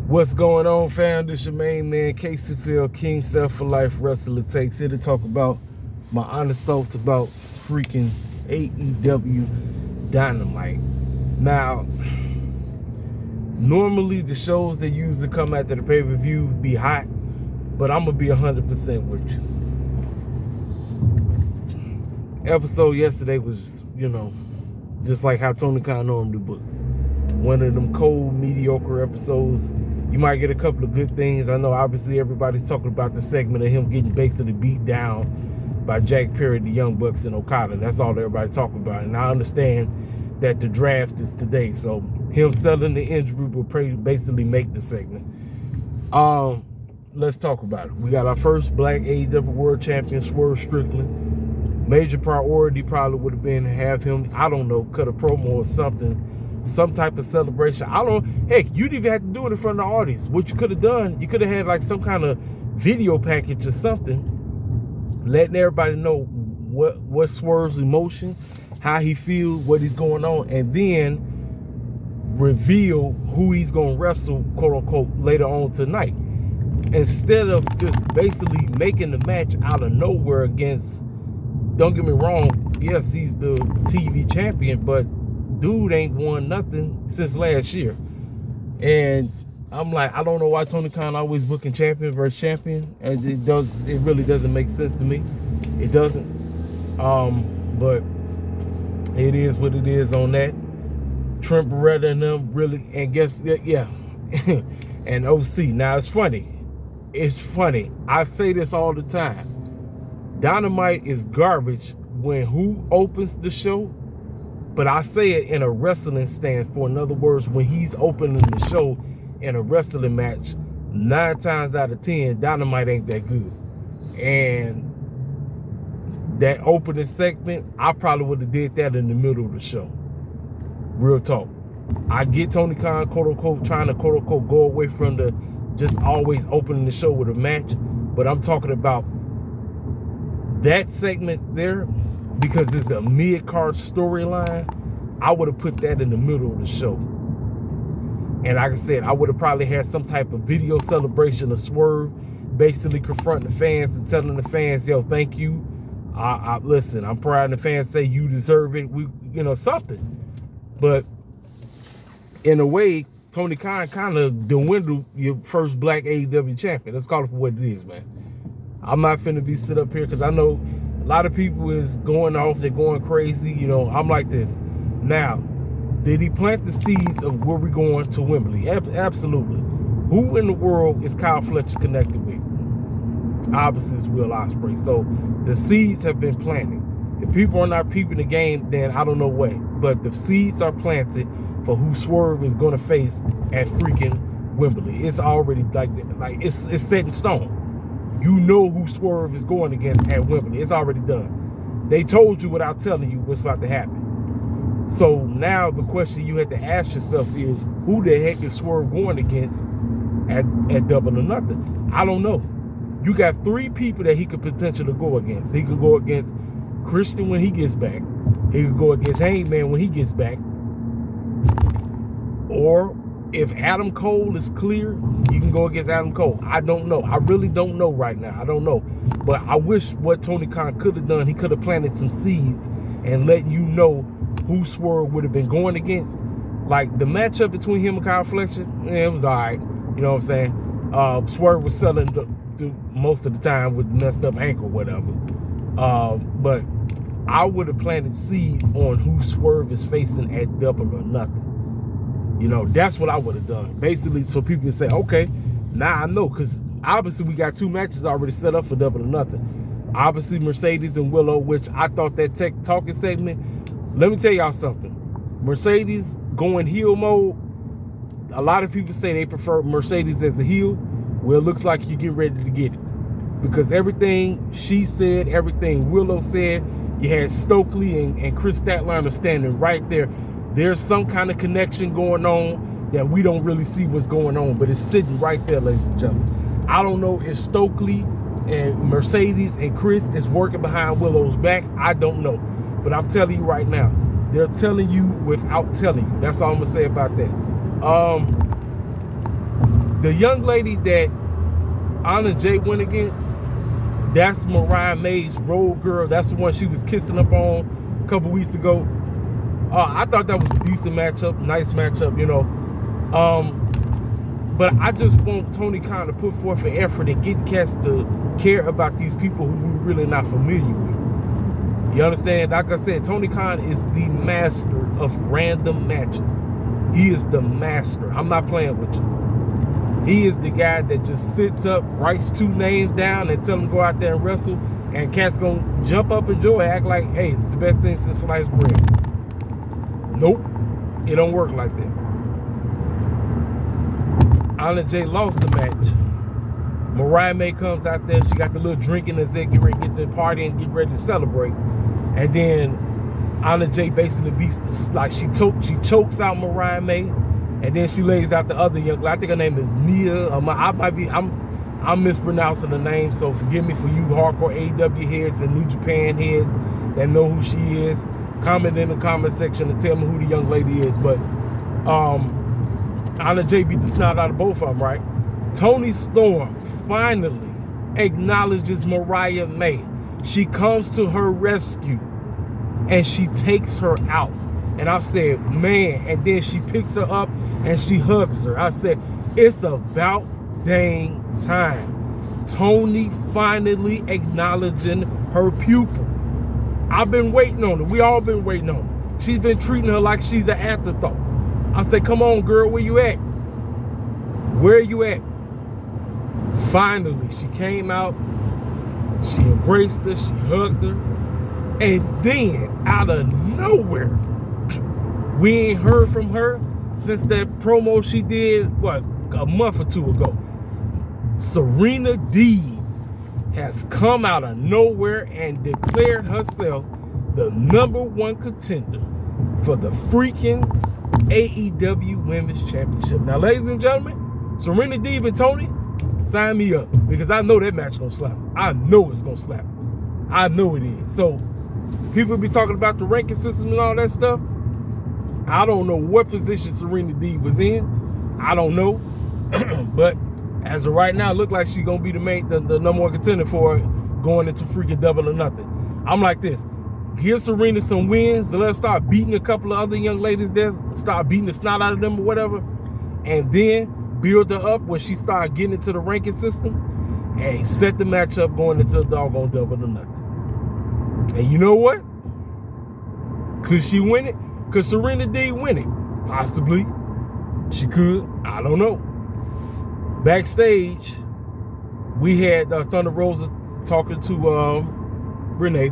What's going on, fam? This your main man, Casey Field, King Self for Life Wrestler Takes, here to talk about my honest thoughts about freaking AEW Dynamite. Now, normally the shows that usually come after the pay-per-view be hot, but I'm going to be 100% with you. Episode yesterday was, just like how Tony Khan normally books. One of them cold, mediocre episodes. You might get a couple of good things. I know obviously everybody's talking about the segment of him getting basically beat down by Jack Perry, the Young Bucks, and Okada. That's all everybody's talking about. And I understand that the draft is today. So him selling the injury will basically make the segment. Let's talk about it. We got our first black AEW World Champion, Swerve Strickland. Major priority probably would have been to have him, I don't know, cut a promo or something. Some type of celebration. Heck, you didn't even have to do it in front of the audience. What you could have done, you could have had like some kind of video package or something, letting everybody know what Swerve's emotion, how he feels, what he's going on, and then reveal who he's going to wrestle, quote unquote, later on tonight. Instead of just basically making the match out of nowhere against, don't get me wrong, yes, he's the TV champion, but dude ain't won nothing since last year. And I'm like, I don't know why Tony Khan always booking champion versus champion. And it really doesn't make sense to me. It doesn't. But it is what it is on that. Trent Beretta and them really, and guess, yeah. And OC. Now it's funny. It's funny. I say this all the time. Dynamite is garbage when who opens the show? But I say it in a wrestling standpoint. In other words, when he's opening the show in a wrestling match, 9 times out of 10, Dynamite ain't that good. And that opening segment, I probably would have did that in the middle of the show. Real talk. I get Tony Khan, quote unquote, trying to, quote unquote, go away from the just always opening the show with a match. But I'm talking about that segment there, because it's a mid-card storyline. I would have put that in the middle of the show. And like I said, I would have probably had some type of video celebration of Swerve, basically confronting the fans and telling the fans, yo, thank you. Listen, I'm proud of the fans say you deserve it. Something. But in a way, Tony Khan kind of dwindled your first black AEW champion. Let's call it for what it is, man. I'm not finna be sit up here because I know a lot of people is going off, they're going crazy. I'm like this. Now, did he plant the seeds of where we're going to Wembley? Absolutely. Who in the world is Kyle Fletcher connected with? Obviously, it's Will Ospreay. So the seeds have been planted. If people are not peeping the game, then I don't know what. But the seeds are planted for who Swerve is going to face at freaking Wembley. It's already like it's set in stone. You know who Swerve is going against at Wembley. It's already done. They told you without telling you what's about to happen. So now the question you have to ask yourself is, who the heck is Swerve going against at Double or Nothing? I don't know. You got 3 people that he could potentially go against. He could go against Christian when he gets back. He could go against Hangman when he gets back. Or if Adam Cole is clear, you can go against Adam Cole. I don't know. I really don't know right now. I don't know. But I wish what Tony Khan could have done, he could have planted some seeds and letting you know who Swerve would have been going against. Like the matchup between him and Kyle Fletcher, it was all right. You know what I'm saying? Swerve was selling the most of the time with messed up ankle or whatever. But I would have planted seeds on who Swerve is facing at Double or Nothing. That's what I would have done. Basically, so people can say, okay, now I know. Because obviously we got 2 matches already set up for Double or Nothing. Obviously Mercedes and Willow, which I thought that talking segment, let me tell y'all something. Mercedes going heel mode, a lot of people say they prefer Mercedes as a heel. Well, it looks like you get ready to get it. Because everything she said, everything Willow said, you had Stokely and Chris Statlander standing right there. There's some kind of connection going on that we don't really see what's going on, but it's sitting right there, ladies and gentlemen. I don't know if Stokely and Mercedes and Chris is working behind Willow's back. I don't know. But I'm telling you right now, they're telling you without telling you. That's all I'm going to say about that. The young lady that Anna Jay went against, that's Mariah May's road girl. That's the one she was kissing up on a couple weeks ago. I thought that was a decent matchup, nice matchup, you know. But I just want Tony Khan to put forth an effort and get cats to care about these people who we're really not familiar with. You understand? Like I said, Tony Khan is the master of random matches. He is the master. I'm not playing with you. He is the guy that just sits up, writes 2 names down, and tell them to go out there and wrestle, and cats gonna jump up and joy, act like, hey, it's the best thing since sliced bread. Nope, it don't work like that. Anna Jay lost the match. Mariah May comes out there, she got the little drink in the zig, get ready to get to the party and get ready to celebrate. And then Anna Jay basically beats the, like she chokes out Mariah May, and then she lays out the other young, I think her name is Mia. I'm mispronouncing the name, so forgive me for you hardcore AEW heads and New Japan heads that know who she is. Comment in the comment section and tell me who the young lady is. But Anna Jay beat the snot out of both of them, right? Toni Storm finally acknowledges Mariah May. She comes to her rescue and she takes her out. And I said, man, and then she picks her up and she hugs her. I said, it's about dang time. Toni finally acknowledging her pupil. I've been waiting on her. We all been waiting on her. She's been treating her like she's an afterthought. I said, come on, girl, where you at? Where you at? Finally, she came out. She embraced her. She hugged her. And then, out of nowhere, we ain't heard from her since that promo she did, what, a month or 2 ago. Serena Deeb has come out of nowhere and declared herself the #1 contender for the freaking AEW Women's Championship. Now, ladies and gentlemen, Serena Deeb and Tony, sign me up, because I know that match gonna slap. I know it's gonna slap. I know it is. So, people be talking about the ranking system and all that stuff. I don't know what position Serena Deeb was in. I don't know. But as of right now, it look like she's gonna be the #1 contender for going into freaking Double or Nothing. I'm like this. Give Serena some wins. Let's start beating a couple of other young ladies there. Start beating the snot out of them or whatever. And then build her up when she start getting into the ranking system. And set the match up going into a doggone Double or Nothing. And you know what? Could she win it? Could Serena Deeb win it? Possibly. She could. I don't know. Backstage, we had Thunder Rosa talking to Renee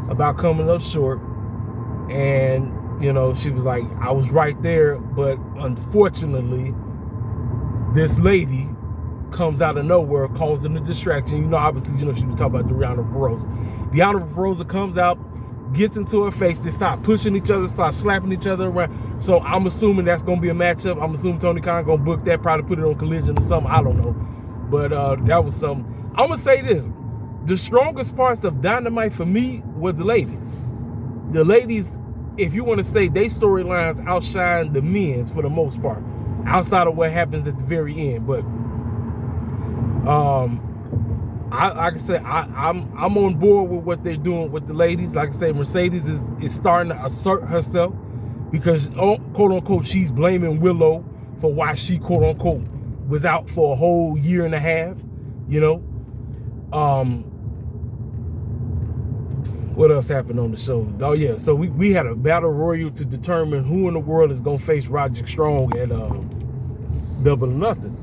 about coming up short. And, you know, she was like, I was right there. But unfortunately, this lady comes out of nowhere, causing a distraction. You know, obviously, you know, she was talking about Deonna Purrazzo. Deonna Purrazzo comes out, gets into her face. They start pushing each other, start slapping each other around. So I'm assuming that's going to be a matchup. I'm assuming Tony Khan going to book that, probably put it on Collision or something. I don't know. But that was something. I'm going to say this. The strongest parts of Dynamite for me were the ladies. The ladies, if you want to say, they storylines outshine the men's for the most part, outside of what happens at the very end. But like I said, I'm on board with what they're doing with the ladies. Like I say, Mercedes is starting to assert herself because, quote unquote, she's blaming Willow for why she, quote unquote, was out for a whole year and a half. You know, what else happened on the show? Oh yeah, so we had a battle royal to determine who in the world is gonna face Roderick Strong at Double or Nothing.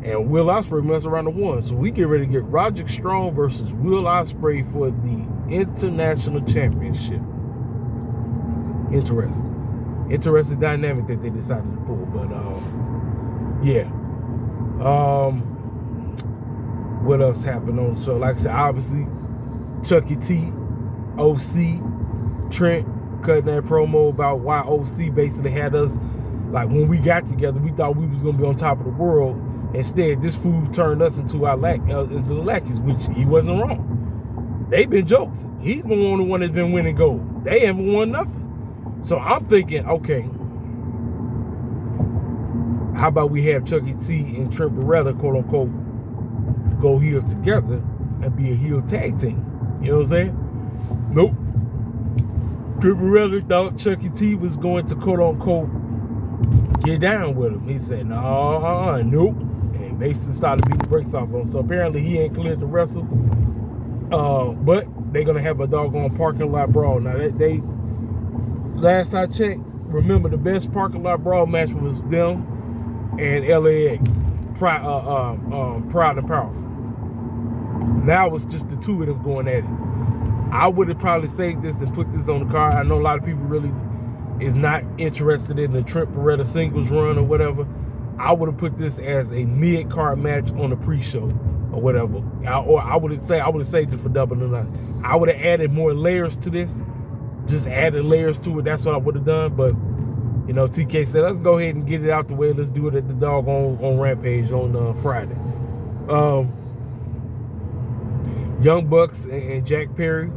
And Will Ospreay messed around the one. So we get ready to get Roderick Strong versus Will Ospreay for the International Championship. Interesting dynamic that they decided to pull. But yeah. What else happened on the show? Like I said, obviously, Chucky T, OC, Trent cutting that promo about why OC basically had us, like when we got together, we thought we was gonna be on top of the world. Instead, this fool turned us into the lackeys, which he wasn't wrong. They've been jokes. He's been the one that's been winning gold. They haven't won nothing. So I'm thinking, okay, How about we have Chucky T and Trent Beretta, quote unquote, go heel together and be a heel tag team? You know what I'm saying? Nope. Trent Beretta thought Chucky T was going to, quote unquote, get down with him. He said, no, nope. And Mason started beating the brakes off him. So apparently he ain't cleared to wrestle. But they're going to have a doggone parking lot brawl. Now, they last I checked, remember the best parking lot brawl match was them and LAX, Proud and Powerful. Now it's just the two of them going at it. I would have probably saved this and put this on the card. I know a lot of people really is not interested in the Trent Beretta singles run or whatever. I would have put this as a mid-card match on the pre-show or whatever. Or I would have saved it for Double or Nothing. I would have added more layers to this. Just added layers to it. That's what I would have done. But, you know, TK said, let's go ahead and get it out the way. Let's do it at the doggone on Rampage on Friday. Young Bucks and Jack Perry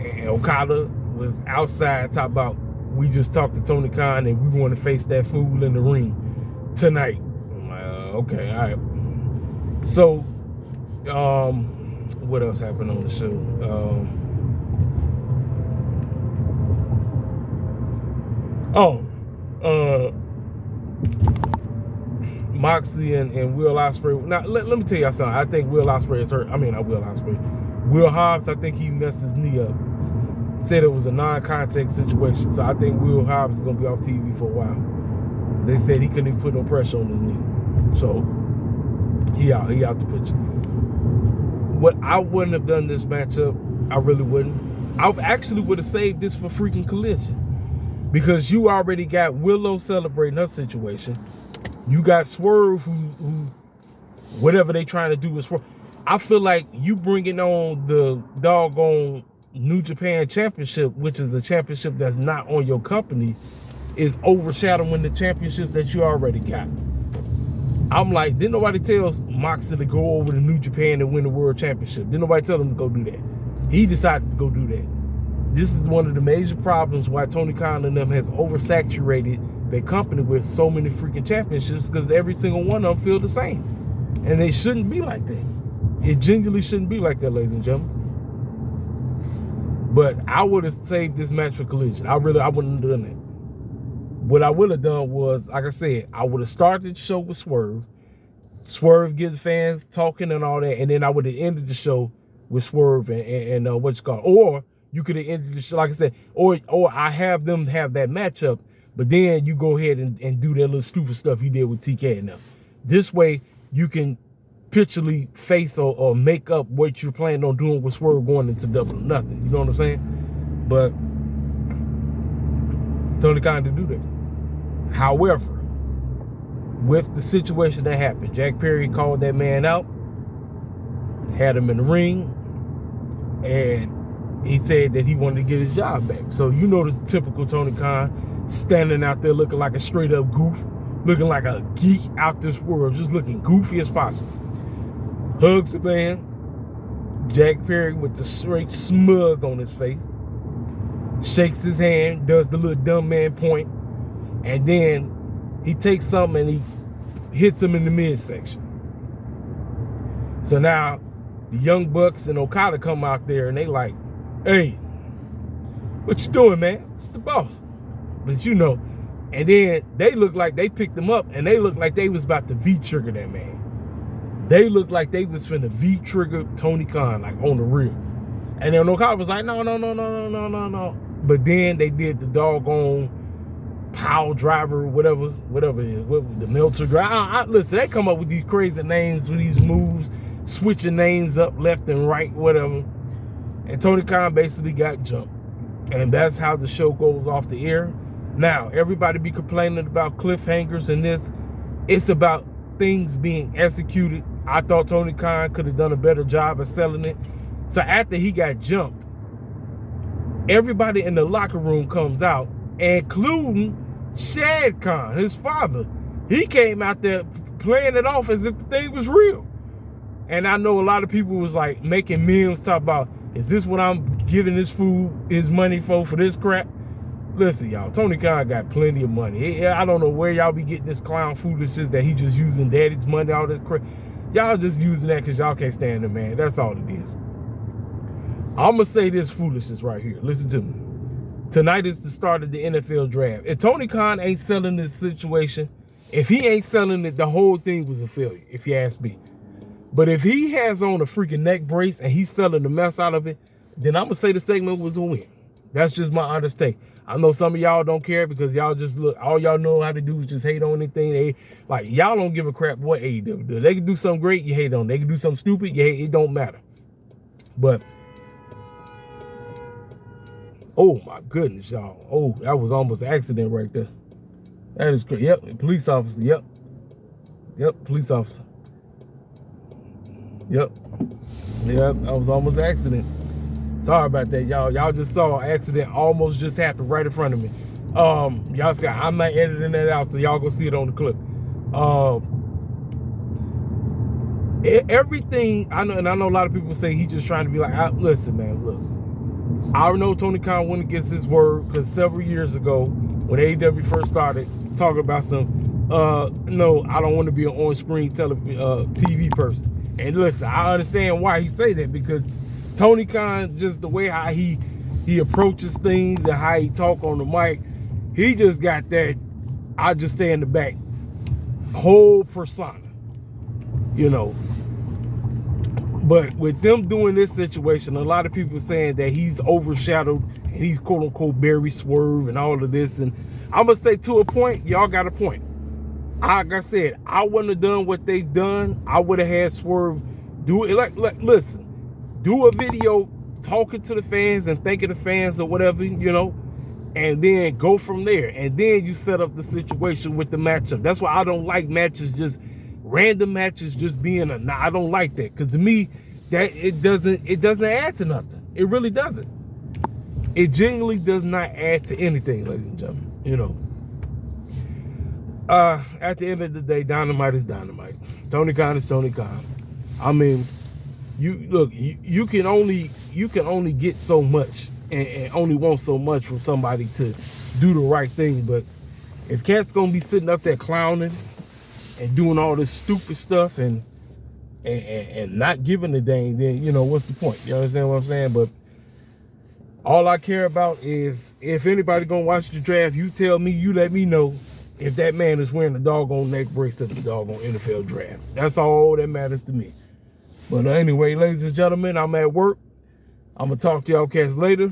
and Okada was outside talking about, we just talked to Tony Khan and we want to face that fool in the ring tonight. I'm like, okay, all right. So, what else happened on the show? Moxley and Will Ospreay. Now, let me tell y'all something. I think Will Ospreay is hurt. I mean, not Will Ospreay. Will Hobbs, I think he messed his knee up. Said it was a non-contact situation. So I think Will Hobbs is going to be off TV for a while. They said he couldn't even put no pressure on his knee. So he out the picture. What I wouldn't have done this matchup, I really wouldn't. I actually would have saved this for freaking Collision. Because you already got Willow celebrating her situation. You got Swerve who whatever they trying to do is for. I feel like you bringing on the doggone New Japan Championship, which is a championship that's not on your company, is overshadowing the championships that you already got. I'm like, didn't nobody tell Moxley to go over to New Japan and win the World Championship? Didn't nobody tell him to go do that? He decided to go do that. This is one of the major problems why Tony Khan and them has oversaturated their company with so many freaking championships, because every single one of them feel the same. And they shouldn't be like that. It genuinely shouldn't be like that, ladies and gentlemen. But I would have saved this match for Collision. I wouldn't have done that. What I would have done was, like I said, I would have started the show with Swerve. Swerve gets fans talking and all that, and then I would have ended the show with Swerve and what's it called. Or you could have ended the show, like I said, or I have them have that matchup, but then you go ahead and do that little stupid stuff you did with TK and them. This way, you can picturally face or make up what you're planning on doing with Swerve going into Double or Nothing. You know what I'm saying? But Tony Khan didn't do that. However, with the situation that happened, Jack Perry called that man out, had him in the ring, and he said that he wanted to get his job back. So you know the typical Tony Khan, standing out there looking like a straight up goof, looking like a geek out this world, just looking goofy as possible. Hugs the man. Jack Perry with the straight smug on his face. Shakes his hand, does the little dumb man point, and then he takes something and he hits him in the midsection. So now the Young Bucks and Okada come out there and they like, hey, what you doing, man? It's the boss. But you know, and then they look like they picked him up and they look like they was about to V-trigger that man. They looked like they was finna V-trigger Tony Khan, like on the real. And then Okada was like, no. But then they did the doggone pile driver, whatever it is, the Meltzer drive. Listen, they come up with these crazy names for these moves, switching names up left and right, whatever. And Tony Khan basically got jumped. And that's how the show goes off the air. Now, everybody be complaining about cliffhangers and this. It's about things being executed. I thought Tony Khan could have done a better job of selling it. So after he got jumped, everybody in the locker room comes out, including Shad Khan, his father. He came out there playing it off as if the thing was real. And I know a lot of people was like making memes talk about, is this what I'm giving this fool his money for this crap? Listen, y'all, Tony Khan got plenty of money. I don't know where y'all be getting this clown foolishness that he just using daddy's money, all this crap. Y'all just using that because y'all can't stand the man. That's all it is. I'm going to say this foolishness right here. Listen to me. Tonight is the start of the NFL draft. If Tony Khan ain't selling this situation, if he ain't selling it, the whole thing was a failure, if you ask me. But if he has on a freaking neck brace and he's selling the mess out of it, then I'm going to say the segment was a win. That's just my honest take. I know some of y'all don't care because y'all just look, all y'all know how to do is just hate on anything. Y'all don't give a crap what AEW does. They can do something great, you hate on. They can do something stupid, you hate. It don't matter. But, oh my goodness, y'all. Oh, that was almost an accident right there. That is crazy. Yep, police officer. Yep, police officer. Yep, that was almost an accident. Sorry about that, y'all. Y'all just saw an accident almost just happened right in front of me. Y'all see, I'm not editing that out, so y'all go see it on the clip. Everything, I know, and I know a lot of people say he just trying to be like, listen, man, look. I know Tony Khan went against his word because several years ago, when AEW first started talking about some, no, I don't want to be an on-screen TV person. And listen, I understand why he say that, because Tony Khan, just the way how he approaches things and how he talk on the mic, he just got that I just stay in the back whole persona, you know. But with them doing this situation, a lot of people saying that he's overshadowed and he's quote unquote Barry Swerve and all of this. And I'm gonna say, to a point, y'all got a point. Like I said, I wouldn't have done what they've done. I would have had Swerve do it. Listen. Do a video talking to the fans and thanking the fans or whatever, you know, and then go from there. And then you set up the situation with the matchup. That's why I don't like matches, just random matches, just being I don't like that. Because to me, that it doesn't add to nothing. It really doesn't. It genuinely does not add to anything, ladies and gentlemen. You know. At the end of the day, Dynamite is Dynamite. Tony Khan is Tony Khan. I mean, you can only get so much and only want so much from somebody to do the right thing. But if cat's gonna be sitting up there clowning and doing all this stupid stuff and not giving a dang, then you know what's the point? You understand what I'm saying? But all I care about is if anybody gonna watch the draft, you tell me, you let me know if that man is wearing the doggone neck brace at the doggone NFL draft. That's all that matters to me. But anyway, ladies and gentlemen, I'm at work. I'm going to talk to y'all cats later.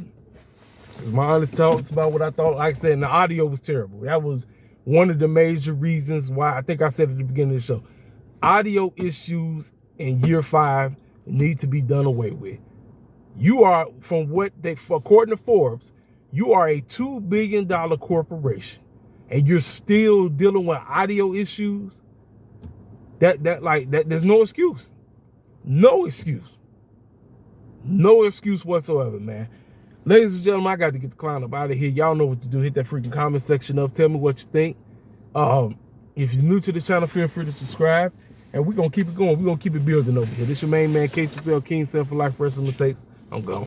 My honest thoughts about what I thought. Like I said, the audio was terrible. That was one of the major reasons why, I think I said at the beginning of the show, audio issues in year 5 need to be done away with. You are, from what they, according to Forbes, you are a $2 billion corporation and you're still dealing with audio issues. There's no excuse. No excuse. No excuse whatsoever, man. Ladies and gentlemen, I got to get the clown up out of here. Y'all know what to do. Hit that freaking comment section up. Tell me what you think. If you're new to the channel, feel free to subscribe. And we're going to keep it going. We're going to keep it building over here. This your main man, K-Spell King, Self for Life, Personal Mistakes. I'm gone.